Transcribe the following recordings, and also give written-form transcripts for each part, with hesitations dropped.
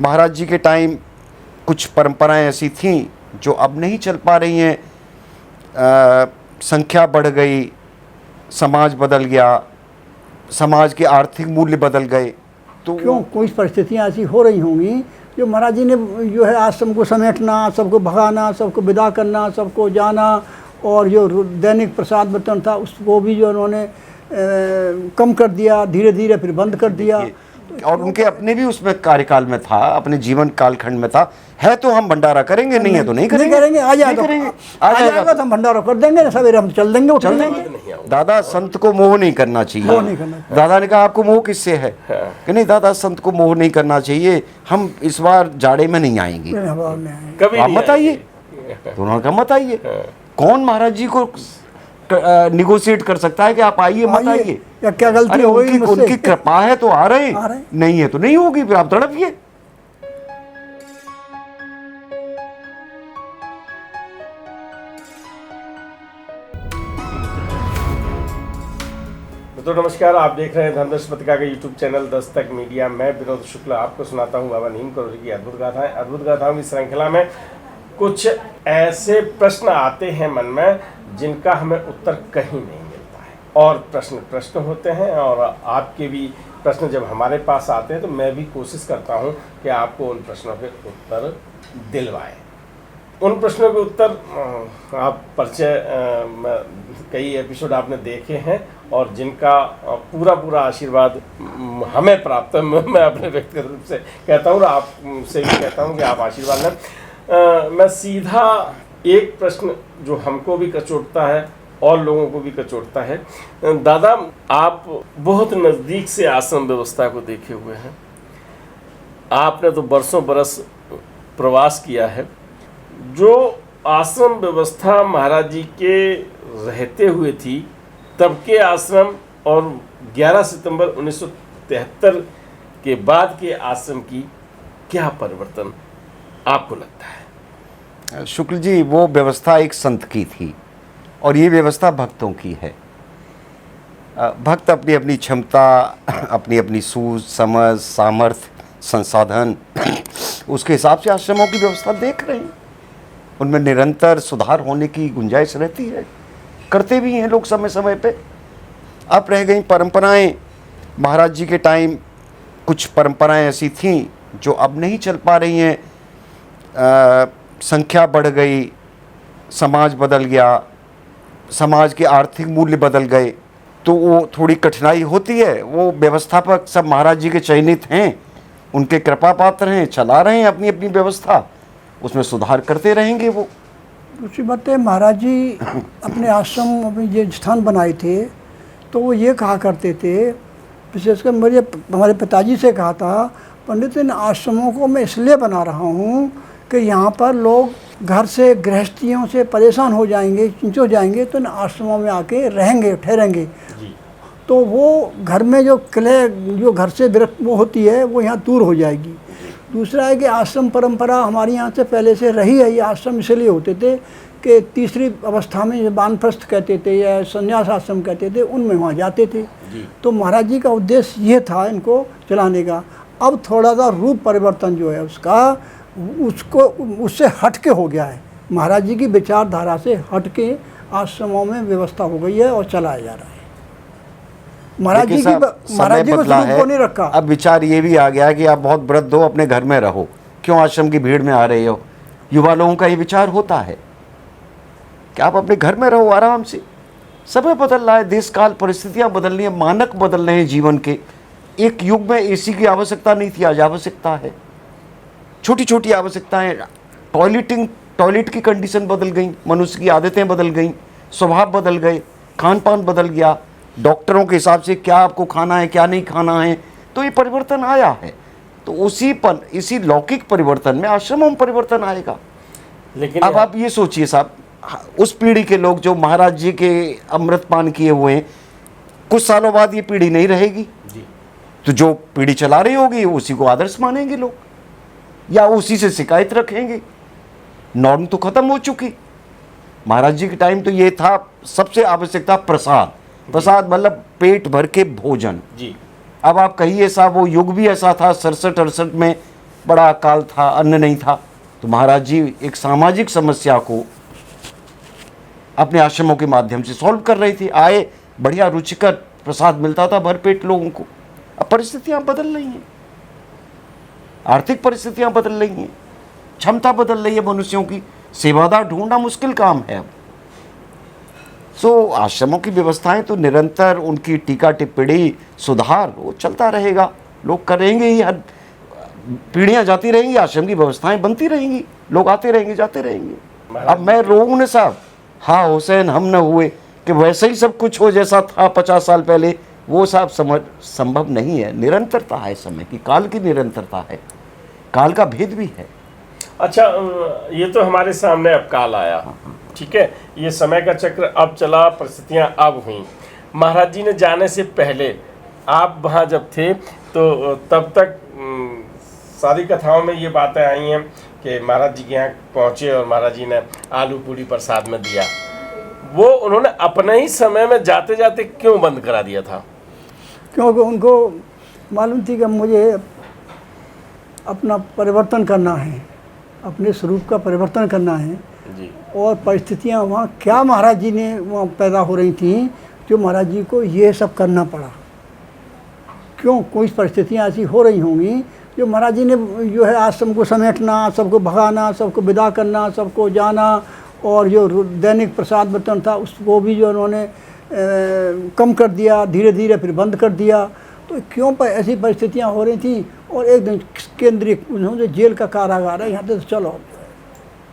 महाराज जी के टाइम कुछ परंपराएं ऐसी थीं जो अब नहीं चल पा रही हैं। संख्या बढ़ गई, समाज बदल गया, समाज के आर्थिक मूल्य बदल गए, तो क्यों कोई परिस्थितियाँ ऐसी हो रही होंगी जो महाराज जी ने जो है आश्रम को समेटना, सबको भगाना, सबको विदा करना, सबको जाना, और जो दैनिक प्रसाद बर्तन था उसको भी जो उन्होंने कम कर दिया, धीरे धीरे फिर बंद कर दिया। और उनके अपने भी उसमें कार्यकाल में था, अपने जीवन कालखंड में था। है तो हम भंडारा करेंगे, नहीं है तो नहीं करेंगे। आ जाएगा तो हम भंडारा कर देंगे, सवेरे हम चल देंगे, उठ देंगे। दादा संत को मोह नहीं करना चाहिए। दादा ने कहा आपको मोह किससे है? कि नहीं दादा, संत को मोह नहीं करना चाहिए, हम इस बार जाड़े में नहीं आएंगे। आप मत आइए, तो उन्होंने कहा मत आइए। कौन महाराज जी को निगोशिएट कर सकता है कि आप आइए मत आइए? या क्या गलती हो गई? उनकी कृपा है तो आ रहे हैं, नहीं है तो नहीं होगी, फिर आप तड़पिए। तो नमस्कार, आप देख रहे हैं धर्मेश पत्रिका का यूट्यूब चैनल दस्तक मीडिया। मैं विनोद शुक्ला आपको सुनाता हूं बाबा नीम करोड़ी की अद्भुत गाथाएं। अद्भुत गाथाओं की श्रृंखला में कुछ ऐसे प्रश्न आते हैं मन में जिनका हमें उत्तर कहीं नहीं मिलता है, और प्रश्न होते हैं, और आपके भी प्रश्न जब हमारे पास आते हैं तो मैं भी कोशिश करता हूं कि आपको उन प्रश्नों के उत्तर दिलवाएं। उन प्रश्नों के उत्तर आप परिचय कई एपिसोड आपने देखे हैं, और जिनका पूरा आशीर्वाद हमें प्राप्त है। मैं अपने व्यक्तिगत रूप से कहता हूँ और आपसे भी कहता हूँ कि आप आशीर्वाद लें। मैं सीधा एक प्रश्न जो हमको भी कचोटता है और लोगों को भी कचोटता है। दादा, आप बहुत नज़दीक से आश्रम व्यवस्था को देखे हुए हैं, आपने तो बरसों बरस प्रवास किया है। जो आश्रम व्यवस्था महाराज जी के रहते हुए थी तब के आश्रम, और 11 सितंबर 1973 के बाद के आश्रम की क्या परिवर्तन आपको लगता है? शुक्ल जी, वो व्यवस्था एक संत की थी और ये व्यवस्था भक्तों की है। भक्त अपनी अपनी क्षमता, अपनी अपनी सूझ, समझ, सामर्थ्य, संसाधन, उसके हिसाब से आश्रमों की व्यवस्था देख रहे हैं। उनमें निरंतर सुधार होने की गुंजाइश रहती है, करते भी हैं लोग समय समय पे। अब रह गई परंपराएं। महाराज जी के टाइम कुछ परंपराएं ऐसी थीं जो अब नहीं चल पा रही हैं। संख्या बढ़ गई, समाज बदल गया, समाज के आर्थिक मूल्य बदल गए, तो वो थोड़ी कठिनाई होती है। वो व्यवस्थापक सब महाराज जी के चयनित हैं, उनके कृपा पात्र हैं, चला रहे हैं अपनी अपनी व्यवस्था, उसमें सुधार करते रहेंगे। वो दूसरी बात है, महाराज जी अपने आश्रम, अपने जो स्थान बनाए थे, तो वो ये कहा करते थे, विशेषकर हमारे पिताजी से कहा था, पंडित इन आश्रमों को मैं इसलिए बना रहा हूँ कि यहाँ पर लोग घर से, गृहस्थियों से परेशान हो जाएंगे, चिंचो जाएंगे, तो इन आश्रमों में आके रहेंगे, ठहरेंगे। तो वो घर में जो क्ले, जो घर से विरक्त वो होती है, वो यहाँ दूर हो जाएगी। दूसरा है कि आश्रम परंपरा हमारे यहाँ से पहले से रही है। ये आश्रम इसलिए होते थे कि तीसरी अवस्था में, जो वानप्रस्थ कहते थे या संन्यास आश्रम कहते थे, उनमें वहाँ जाते थे। तो महाराज जी का उद्देश्य ये था इनको चलाने का। अब थोड़ा सा रूप परिवर्तन जो है उसका, उसको उससे हट के हो गया है। महाराज जी की विचारधारा से हट के आश्रमों में व्यवस्था हो गई है और चलाया जा रहा है। महाराज जी को स्वरूप को नहीं रखा। अब विचार ये भी आ गया है कि आप बहुत वृद्ध हो, अपने घर में रहो, क्यों आश्रम की भीड़ में आ रहे हो? युवा लोगों का ये विचार होता है कि आप अपने घर में रहो आराम से। समय बदल रहा है, देश काल परिस्थितियां बदल रही हैं, मानक बदल रहे हैं जीवन के। एक युग में एसी की आवश्यकता नहीं थी, आज आवश्यकता है। छोटी छोटी आवश्यकताएं, टॉयलेट की कंडीशन बदल गई, मनुष्य की आदतें बदल गई, स्वभाव बदल गए, खान पान बदल गया, डॉक्टरों के हिसाब से क्या आपको खाना है क्या नहीं खाना है, तो ये परिवर्तन आया है। तो इसी लौकिक परिवर्तन में आश्रमों में परिवर्तन आएगा। लेकिन अब आप ये सोचिए साहब, उस पीढ़ी के लोग जो महाराज जी के अमृत पान किए हुए हैं, कुछ सालों बाद ये पीढ़ी नहीं रहेगी जी। तो जो पीढ़ी चला रही होगी उसी को आदर्श मानेंगे लोग, या उसी से शिकायत रखेंगे। नॉर्म तो खत्म हो चुकी। महाराज जी के टाइम तो ये था, सबसे आवश्यकता प्रसाद मतलब पेट भर के भोजन जी। अब आप कहिए साहब, वो युग भी ऐसा था 67-68 में बड़ा अकाल था, अन्न नहीं था, तो महाराज जी एक सामाजिक समस्या को अपने आश्रमों के माध्यम से सॉल्व कर रही थी। आए, बढ़िया रुचिकर प्रसाद मिलता था भरपेट लोगों को। अब परिस्थितियां बदल रही हैं, आर्थिक परिस्थितियां बदल रही हैं, क्षमता बदल रही है मनुष्यों की, सेवादार ढूंढना मुश्किल काम है अब। सो आश्रमों की व्यवस्थाएं तो निरंतर, उनकी टीका टिप्पणी, सुधार वो चलता रहेगा, लोग करेंगे ही, हर पीढ़ियां जाती रहेंगी, आश्रम की व्यवस्थाएं बनती रहेंगी, लोग आते रहेंगे जाते रहेंगे। अब मैं रोऊं न साहब, हाँ हुसैन हम न हुए कि वैसे ही सब कुछ हो जैसा था 50 साल पहले, वो साहब संभव नहीं है। निरंतरता है समय की, काल की निरंतरता है, काल का भेद भी है। अच्छा, ये तो हमारे सामने अब काल आया, ठीक है, ये समय का चक्र अब चला, परिस्थितियां अब हुई। महाराज जी ने जाने से पहले आप वहाँ जब थे तो तब तक सारी कथाओं में ये बातें आई हैं कि महाराज जी के यहाँ पहुँचे और महाराज जी ने आलू पूरी प्रसाद में दिया। वो उन्होंने अपने ही समय में जाते जाते क्यों बंद करा दिया था? क्योंकि उनको मालूम थी कि मुझे अपना परिवर्तन करना है, अपने स्वरूप का परिवर्तन करना है जी। और परिस्थितियाँ वहाँ क्या महाराज जी ने वहाँ पैदा हो रही थी जो महाराज जी को ये सब करना पड़ा। क्यों, कोई परिस्थितियाँ ऐसी हो रही होंगी जो महाराज जी ने जो है आश्रम को समेटना, सबको भगाना, सबको विदा करना, सबको जाना, और जो दैनिक प्रसाद बर्तन था उसको भी जो उन्होंने कम कर दिया, धीरे धीरे फिर बंद कर दिया। तो क्यों पर ऐसी परिस्थितियाँ हो रही थी। और एक दिन केंद्रीय जो जेल का कारागार है, यहाँ से तो चलो,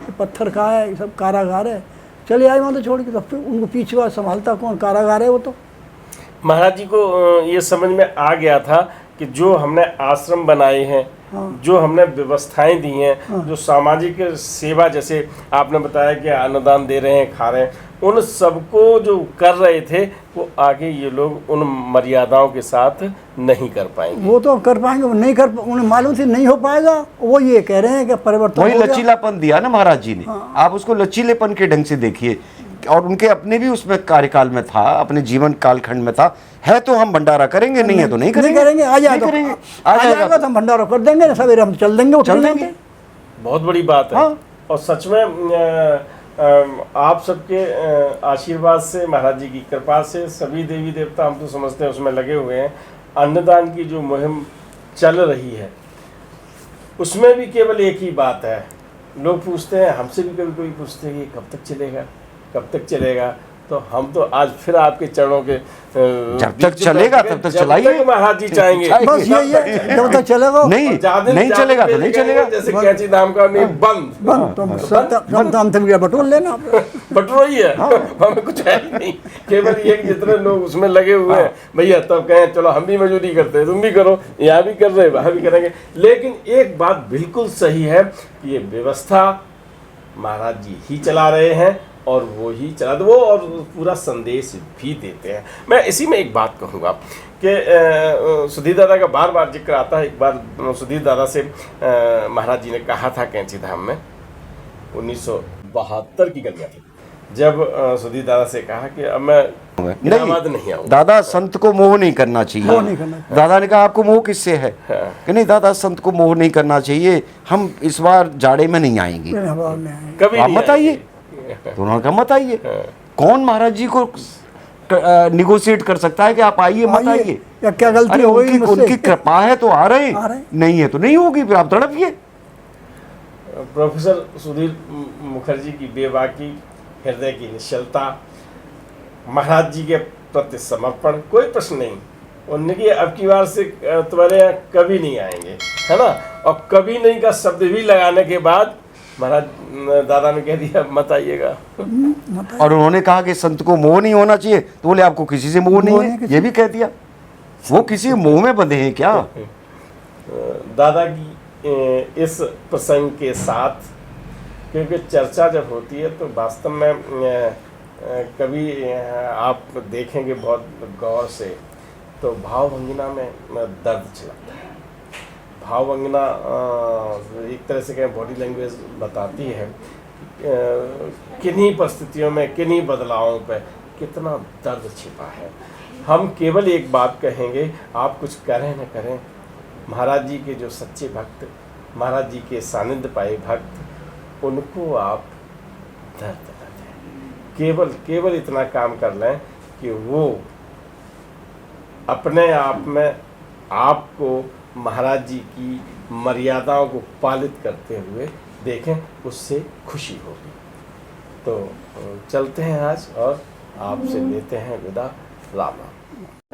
ये पत्थर का है, ये सब कारागार है, चले आए वहाँ तो छोड़ के। तो फिर उनको पीछे वाला संभालता कौन, कारागार है वो तो। महाराज जी को ये समझ में आ गया था कि जो हमने आश्रम बनाए हैं, हाँ। जो हमने व्यवस्थाएं दी हैं, हाँ। जो सामाजिक सेवा, जैसे आपने बताया कि अन्नदान दे रहे हैं, खा रहे हैं, उन सबको जो कर रहे थे वो आगे ये लोग उन मर्यादाओं के साथ नहीं कर पाएंगे। वो तो कर पाएंगे, वो नहीं कर, उन्हें मालूम थी नहीं हो पाएगा। वो ये कह रहे हैं कि परिवर्तन वही हो गया। लचीलापन दिया ना महाराज जी ने। हाँ। आप उसको लचीलेपन के ढंग से देखिए, और उनके अपने भी उसमें कार्यकाल में था, अपने जीवन कालखंड में था। है तो हम भंडारा करेंगे, नहीं है तो नहीं करेंगे। आ जाएगा आ जाएगा तो हम भंडारा कर देंगे, सवेरे हम चल देंगे, चल देंगे। बहुत बड़ी बात है। हाँ। और सच में आप सबके आशीर्वाद से, महाराज जी की कृपा से, सभी देवी देवता हम तो समझते हैं उसमें लगे हुए हैं। अन्नदान की जो मुहिम चल रही है उसमें भी केवल एक ही बात है, लोग पूछते हैं, हमसे भी कभी कभी पूछते हैं कि कब तक चलेगा, कब तक चलेगा। तो हम तो आज फिर आपके चरणों के जब तक चलेगा तब तक चलाइए, महाराज जी चाहेंगे। बस ये जब तक चलेगा। नहीं चलेगा तो नहीं चलेगा। जैसे कैंची धाम का नहीं, बंद तो हम तो बटोर लेना, बटोर ही है, हमें कुछ है ही नहीं, केवल ये कि जितने लोग उसमें लगे हुए हैं भैया, तब कहें चलो हम भी मजदूरी करते हैं, तुम भी करो, यहाँ भी कर रहे हैं, वहाँ भी करेंगे। लेकिन एक बात बिल्कुल सही है कि ये व्यवस्था महाराज जी ही चला रहे हैं और वो ही चला दो, और पूरा संदेश भी देते हैं। मैं इसी में एक बात कहूँगा कि सुधीर दादा का बार बार जिक्र आता है। एक बार सुधीर दादा से महाराज जी ने कहा था कैंची धाम में, 1972 की गलियाँ थी, जब सुधीर दादा से कहा कि अब मैं इलाहाबाद नहीं आऊँगा। दादा संत को मोह नहीं करना चाहिए। मोह नहीं करना चाहिए। दादा ने कहा आपको मोह किससे है? कि नहीं दादा, संत को मोह नहीं करना चाहिए, हम इस बार जाड़े में नहीं आएंगे। कभी आप मत आइए, तो उन्होंने कहा मत आइए। कौन महाराज जी को निगोशिएट कर सकता है कि आप आइए मत आइए? या क्या गलती अरे हो गई मुझसे? उनकी कृपा है तो आ रहे हैं, नहीं है तो नहीं होगी, फिर आप तड़पिए। प्रोफेसर सुधीर मुखर्जी की बेबाकी, हृदय की निश्चलता, महाराज जी के प्रति समर्पण, कोई प्रश्न नहीं। उनकी अब की बार से तुम्हारे यहाँ कभी नहीं आएंगे, है ना। और कभी नहीं का शब्द भी लगाने के बाद महाराज दादा ने कह दिया मत आइएगा। और उन्होंने कहा कि संत को मोह नहीं होना चाहिए, तो बोले आपको किसी से मोह नहीं है, ये भी कह दिया। वो किसी मोह में बंधे हैं क्या? दादा की इस प्रसंग के साथ, क्योंकि चर्चा जब होती है तो वास्तव में कभी आप देखेंगे बहुत गौर से तो भावभंगिमा में दर्द छलकता है। भावभंगिमा एक तरह से कहें बॉडी लैंग्वेज बताती है किन्हीं परिस्थितियों में, किन्हीं बदलावों पर कितना दर्द छिपा है। हम केवल एक बात कहेंगे, आप कुछ करें न करें, महाराज जी के जो सच्चे भक्त महाराज जी के सानिध्य पाए भक्त, उनको आप दर्द न दें। केवल इतना काम कर लें कि वो अपने आप में आपको महाराज जी की मर्यादाओं को पालित करते हुए देखें, उससे खुशी होगी। तो चलते हैं आज और आपसे लेते हैं विदा। राम राम।